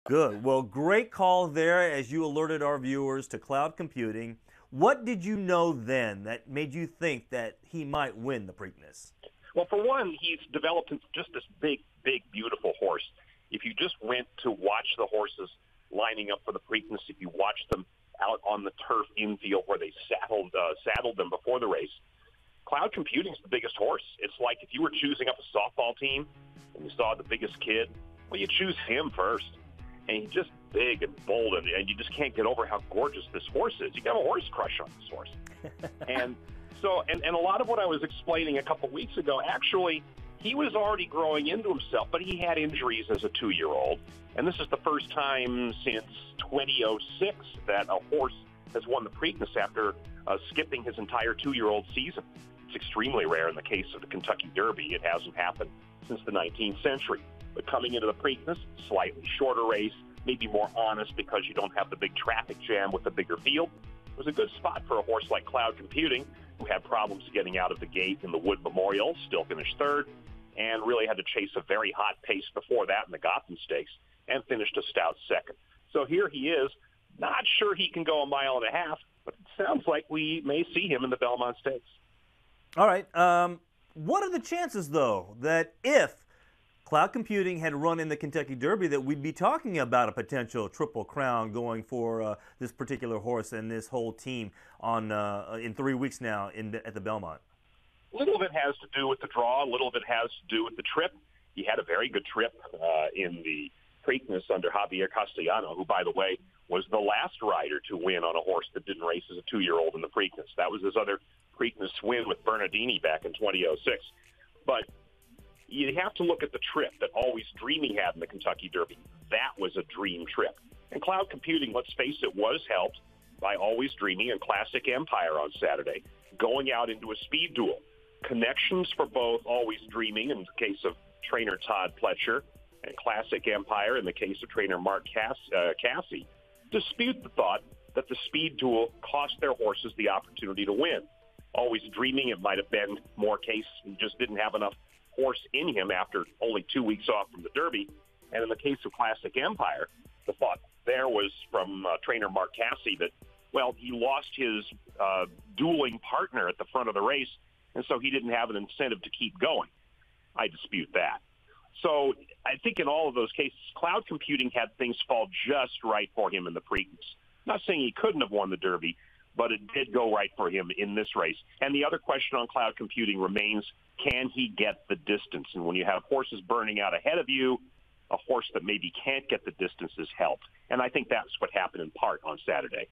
Good. Well, great call there as you alerted our viewers to cloud computing. What did you know then that made you think that he might win the Preakness? Well, for one, he's developed just this big, beautiful horse. If you just went to watch the horses lining up for the Preakness, if you watched them out on the turf infield where they saddled them before the race, cloud computing is the biggest horse. It's like if you were choosing up a softball team and you saw the biggest kid, well, you choose him first. And he's just big and bold, and you just can't get over how gorgeous this horse is. You got a horse crush on this horse. And so, and a lot of what I was explaining a couple weeks ago, actually, he was already growing into himself, but he had injuries as a 2-year-old. And this is the first time since 2006 that a horse has won the Preakness after skipping his entire 2-year-old season. It's extremely rare in the case of the Kentucky Derby. It hasn't happened since the 19th century. But coming into the Preakness, slightly shorter race, maybe more honest because you don't have the big traffic jam with the bigger field. It was a good spot for a horse like Cloud Computing, who had problems getting out of the gate in the Wood Memorial, still finished third, and really had to chase a very hot pace before that in the Gotham Stakes, and finished a stout second. So here he is. Not sure he can go 1.5 miles, but it sounds like we may see him in the Belmont Stakes. All right. What are the chances, though, that if Cloud Computing had run in the Kentucky Derby, that we'd be talking about a potential Triple Crown going for this particular horse and this whole team on in 3 weeks now at the Belmont? A little of it has to do with the draw. A little of it has to do with the trip. He had a very good trip in the Preakness under Javier Castellano, who, by the way, was the last rider to win on a horse that didn't race as a 2-year-old in the Preakness. That was his other Preakness win with Bernardini back in 2006. But you have to look at the trip that Always Dreamy had in the Kentucky Derby. That was a dream trip. And Cloud Computing, let's face it, was helped by Always Dreamy and Classic Empire on Saturday, going out into a speed duel. Connections for both Always Dreaming in the case of trainer Todd Pletcher and Classic Empire in the case of trainer Mark Cassie dispute the thought that the speed duel cost their horses the opportunity to win. Always Dreaming, it might have been more case he just didn't have enough horse in him after only 2 weeks off from the Derby. And in the case of Classic Empire, the thought there was from trainer Mark Cassie that, well, he lost his dueling partner at the front of the race, and so he didn't have an incentive to keep going. I dispute that. So I think in all of those cases, Cloud Computing had things fall just right for him in the Preakness. Not saying he couldn't have won the Derby, but it did go right for him in this race. And the other question on Cloud Computing remains, can he get the distance? And when you have horses burning out ahead of you, a horse that maybe can't get the distance is helped. And I think that's what happened in part on Saturday.